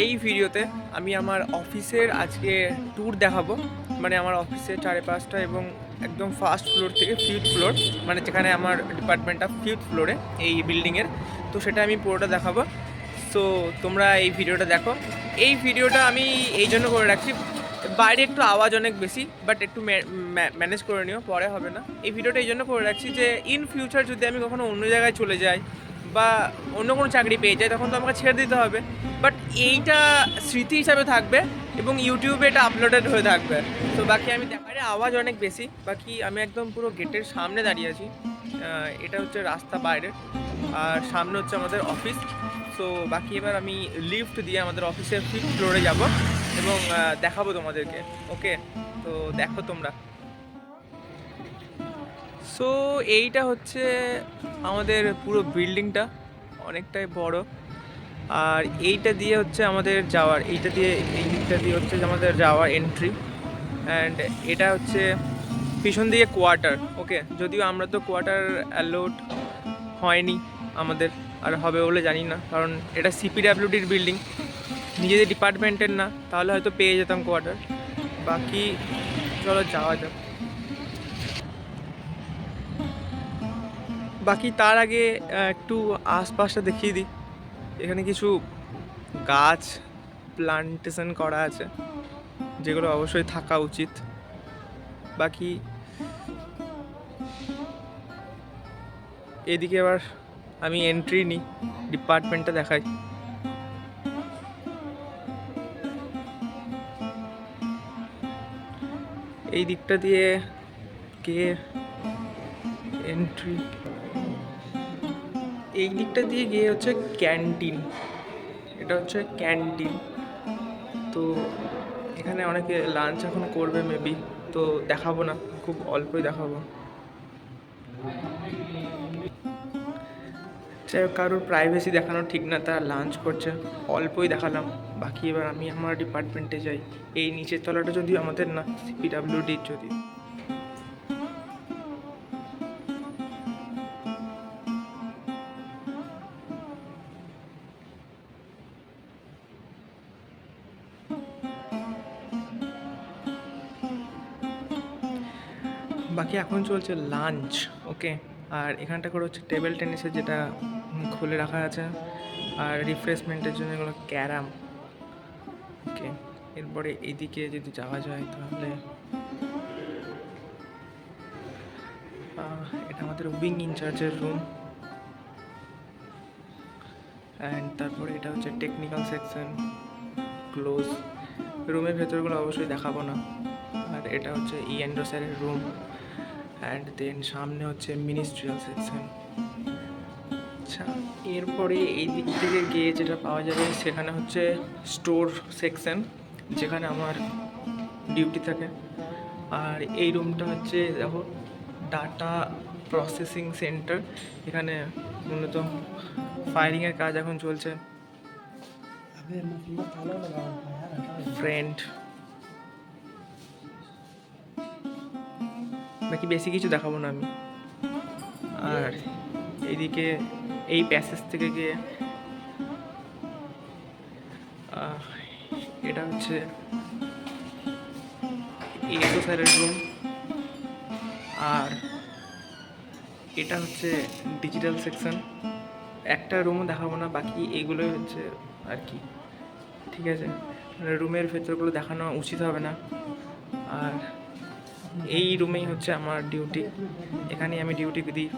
এই ভিডিওতে আমি আমার অফিসের আজকে ট্যুর দেখাবো। মানে আমার অফিসের চারপাশটা এবং একদম ফার্স্ট ফ্লোর থেকে ফিফথ ফ্লোর, মানে যেখানে আমার ডিপার্টমেন্টটা ফিফথ ফ্লোরে এই বিল্ডিংয়ের, তো সেটা আমি পুরোটা দেখাবো। সো তোমরা এই ভিডিওটা দেখো। এই ভিডিওটা আমি এই জন্য করে রাখছি, বাইরে একটু আওয়াজ অনেক বেশি, বাট একটু ম্যানেজ করে নিও, পরে হবে না। এই ভিডিওটা এই জন্য করে রাখছি যে ইন ফিউচার যদি আমি কখনো অন্য জায়গায় চলে যাই বা অন্য কোনো চাকরি পেয়ে যাই, তখন তো আমাকে ছেড়ে দিতে হবে। বাট এইটা স্মৃতি হিসাবে থাকবে এবং ইউটিউবে এটা আপলোডেড হয়ে থাকবে। তো বাকি আমি বাইরে আওয়াজ অনেক বেশি, বাকি আমি একদম পুরো গেটের সামনে দাঁড়িয়ে আছি। এটা হচ্ছে রাস্তা বাইরের, আর সামনে হচ্ছে আমাদের অফিস। সো বাকি এবার আমি লিফট দিয়ে আমাদের অফিসের ফিফথ ফ্লোরে যাব এবং দেখাবো তোমাদেরকে। ওকে, তো দেখো তোমরা। সো এইটা হচ্ছে আমাদের পুরো বিল্ডিংটা, অনেকটাই বড়। আর এইটা দিয়ে হচ্ছে আমাদের যাওয়ার, এইটা দিয়ে এই দিকটা দিয়ে হচ্ছে আমাদের যাওয়ার এন্ট্রি। অ্যান্ড এটা হচ্ছে পিছন দিকে কোয়ার্টার। ওকে, যদিও আমরা তো কোয়ার্টার অ্যালোড হয়নি আমাদের, আর হবে বলে জানি না, কারণ এটা সিপিডাব্লিউডির বিল্ডিং, নিজেদের ডিপার্টমেন্টের না, তাহলে হয়তো পেয়ে যেতাম কোয়ার্টার। বাকি চলো যাওয়া যাক। বাকি তার আগে একটু আশপাশটা দেখিয়ে দিই। এখানে কিছু গাছ প্লান্টেশন করা আছে, যেগুলো অবশ্যই থাকা উচিত। বাকি এদিকে আবার আমি এন্ট্রি নিই, ডিপার্টমেন্টটা দেখাই। এই দিকটা দিয়ে গিয়ে এন্ট্রি, এই দিকটা দিয়ে গিয়ে হচ্ছে ক্যান্টিন। এটা হচ্ছে ক্যান্টিন। তো এখানে অনেকে লাঞ্চ এখন করবে মেবি, তো দেখাবো না, খুব অল্পই দেখাবো। যাই হোক, কারোর প্রাইভেসি দেখানো ঠিক না, তারা লাঞ্চ করছে, অল্পই দেখালাম। বাকি এবার আমি আমার ডিপার্টমেন্টে যাই। এই নিচের তলাটা যদিও আমাদের না, সিপিডাব্লিউডির যদি। বাকি এখন চলছে লাঞ্চ। ওকে, আর এখানটা করে হচ্ছে টেবিল টেনিসের, যেটা খুলে রাখা আছে, আর রিফ্রেশমেন্টের জন্য এগুলো ক্যারাম। ওকে, এরপরে এইদিকে যদি যাওয়া যায় তাহলে এটা আমাদের উইং ইনচার্জের রুম। অ্যান্ড তারপরে এটা হচ্ছে টেকনিক্যাল সেকশন, ক্লোজ। রুমের ভেতরগুলো অবশ্যই দেখাবো না। আর এটা হচ্ছে ইএনডো স্যারের রুম। অ্যান্ড দেন সামনে হচ্ছে মিনিস্ট্রিয়াল সেকশন। আচ্ছা, এরপরে এই দিক থেকে গিয়ে যেটা পাওয়া যাবে সেখানে হচ্ছে স্টোর সেকশন, যেখানে আমার ডিউটি থাকে। আর এই রুমটা হচ্ছে দেখো, ডাটা প্রসেসিং সেন্টার। এখানে মূলত ফায়ারিংয়ের কাজ এখন চলছে। ফ্রেন্ড, বাকি বেশি কিছু দেখাবো না আমি। আর এইদিকে এই প্যাসেজ থেকে গিয়ে এটা হচ্ছে এসো স্যারের রুম। আর এটা হচ্ছে ডিজিটাল সেকশন। একটা রুমও দেখাবো না, বাকি এইগুলোই হচ্ছে আর কি। ঠিক আছে, রুমের ভেতরগুলো দেখানো উচিত হবে না। আর এই রুমেই হচ্ছে আমার ডিউটি, এখানেই আমি ডিউটি দিই।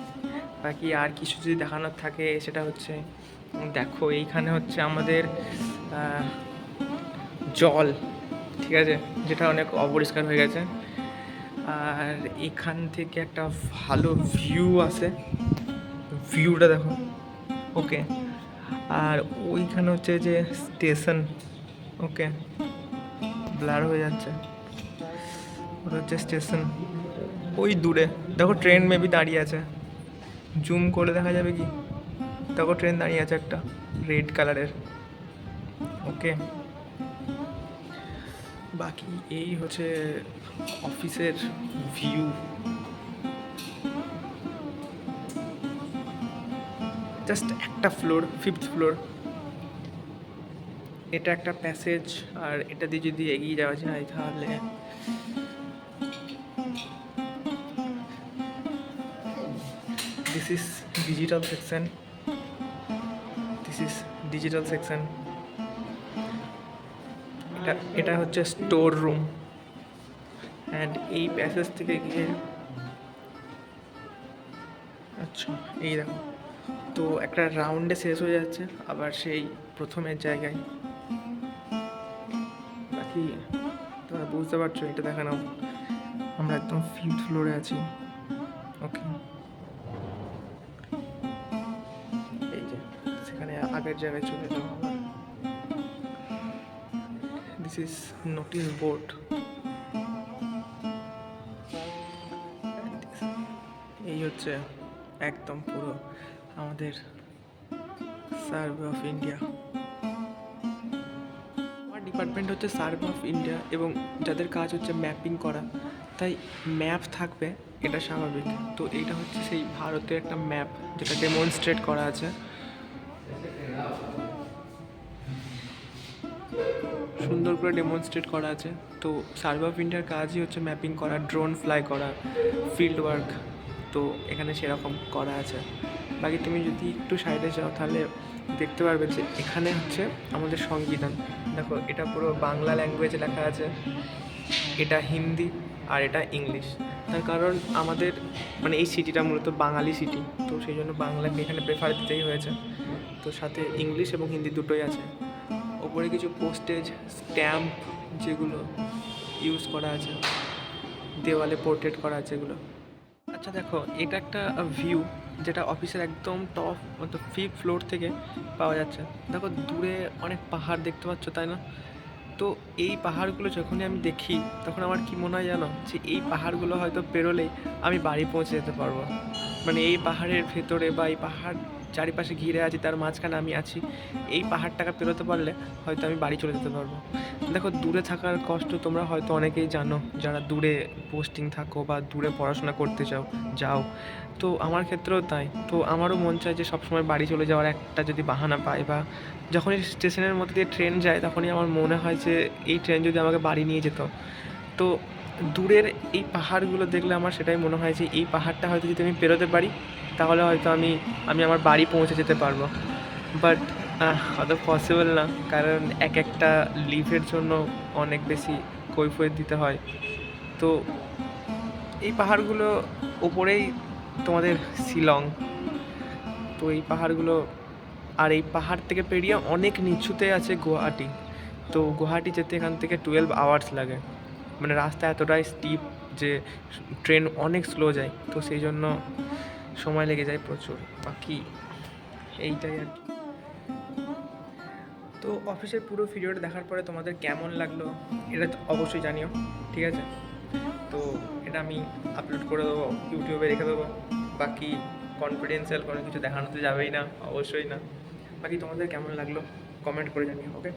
বাকি আর কিছু যদি দেখানোর থাকে সেটা হচ্ছে, দেখো এইখানে হচ্ছে আমাদের জল, ঠিক আছে, যেটা অনেক অপরিষ্কার হয়ে গেছে। আর এখান থেকে একটা ভালো ভিউ আছে, ভিউটা দেখো। ওকে, আর ওইখানে হচ্ছে যে স্টেশন। ওকে, ব্লার হয়ে যাচ্ছে, ওটা হচ্ছে স্টেশন। ওই দূরে দেখো ট্রেন মেবি দাঁড়িয়ে আছে, জুম করে দেখা যাবে কি? দেখো ট্রেন দাঁড়িয়ে আছে একটা, রেড কালারের। ওকে, বাকি এই হচ্ছে অফিসের ভিউ। জাস্ট একটা ফ্লোর, ফিফথ ফ্লোর। এটা একটা প্যাসেজ, আর এটা দিয়ে যদি এগিয়ে যাওয়া যায় তাহলে this is digital section, this is digital section. এটা হচ্ছে স্টোর রুম। অ্যান্ড এই প্যাসেজ থেকে গিয়ে আচ্ছা এই দেখো, তো একটা রাউন্ডে শেষ হয়ে যাচ্ছে আবার সেই প্রথমের জায়গায়। বাকি তোমরা বুঝতে পারছো, এটা দেখা নাও, আমরা একদম 5th ফ্লোরে আছি। ওকে, এই যে সেখানে আগের জায়গায় চলে যাও। This is notice board. এই হচ্ছে একদম পুরো আমাদের সার্ভে অফ ইন্ডিয়া। আমার ডিপার্টমেন্ট হচ্ছে সার্ভে অফ ইন্ডিয়া, এবং যাদের কাজ হচ্ছে ম্যাপিং করা, তাই ম্যাপ থাকবে, এটা স্বাভাবিক। তো এইটা হচ্ছে সেই ভারতের একটা ম্যাপ যেটা ডেমনস্ট্রেট করা আছে, সুন্দর করে ডেমনস্ট্রেট করা আছে। তো সার্ভে অফ ইন্ডিয়ার কাজই হচ্ছে ম্যাপিং করা, ড্রোন ফ্লাই করা, ফিল্ড ওয়ার্ক। তো এখানে সেরকম করা আছে। বাকি তুমি যদি একটু সাইডে যাও তাহলে দেখতে পারবে যে এখানে হচ্ছে আমাদের সংবিধান। দেখো, এটা পুরো বাংলা ল্যাঙ্গুয়েজে লেখা আছে, এটা হিন্দি, আর এটা ইংলিশ। তার কারণ আমাদের মানে এই সিটিটা মূলত বাঙালি সিটি, তো সেই জন্য বাংলাকে এখানে প্রেফার দিতেই হয়েছে। তো সাথে ইংলিশ এবং হিন্দি দুটোই আছে। ওপরে কিছু পোস্টেজ স্ট্যাম্প যেগুলো ইউজ করা আছে, দেওয়ালে পোর্ট্রেট করা আছে এগুলো। আচ্ছা দেখো, এটা একটা ভিউ যেটা অফিসের একদম টপ মতো 5th ফ্লোর থেকে পাওয়া যাচ্ছে। দেখো দূরে অনেক পাহাড় দেখতে পাচ্ছ, তাই না? তো এই পাহাড়গুলো যখনই আমি দেখি তখন আমার কি মনে হয় জানো, যে এই পাহাড়গুলো হয়তো পেরোলেই আমি বাড়ি পৌঁছে যেতে পারবো। মানে এই পাহাড়ের ভেতরে বা এই পাহাড় চারিপাশে ঘিরে আছি, তার মাঝখানে আমি আছি, এই পাহাড়টাকে পেরোতে পারলে হয়তো আমি বাড়ি চলে যেতে পারবো। দেখো, দূরে থাকার কষ্ট তোমরা হয়তো অনেকেই জানো, যারা দূরে পোস্টিং থাকো বা দূরে পড়াশোনা করতে যাও। তো আমার ক্ষেত্রেও তাই। তো আমারও মন চায় যে সবসময় বাড়ি চলে যাওয়ার একটা যদি বাহানা পাই, বা যখনই স্টেশনের মধ্যে দিয়ে ট্রেন যায় তখনই আমার মনে হয় যে এই ট্রেন যদি আমাকে বাড়ি নিয়ে যেত। তো দূরের এই পাহাড়গুলো দেখলে আমার সেটাই মনে হয় যে এই পাহাড়টা হয়তো যদি আমি পেরোতে পারি তাহলে হয়তো আমি আমার বাড়ি পৌঁছে যেতে পারবো। বাট অত পসিবল না, কারণ একটা লিভের জন্য অনেক বেশি কৈফিয়ত দিতে হয়। তো এই পাহাড়গুলো ওপরেই তোমাদের শিলং। তো এই পাহাড়গুলো, আর এই পাহাড় থেকে পেরিয়ে অনেক নিচুতে আছে গুয়াহাটি। তো গুয়াহাটি যেতে এখান থেকে 12 আওয়ার্স লাগে। মানে রাস্তা এতটাই স্টিপ যে ট্রেন অনেক স্লো যায়, তো সেই জন্য সময় লেগে যায় প্রচুর। বাকি এইটাই আর কি। তো অফিসের পুরো ভিডিওটা দেখার পরে তোমাদের কেমন লাগলো এটা তো অবশ্যই জানিও, ঠিক আছে? তো এটা আমি আপলোড করে দেবো, ইউটিউবে রেখে দেবো। বাকি কনফিডেন্সিয়াল কোনো কিছু দেখানো তো যাবেই না, অবশ্যই না। বাকি তোমাদের কেমন লাগলো কমেন্ট করে জানিও, ওকে?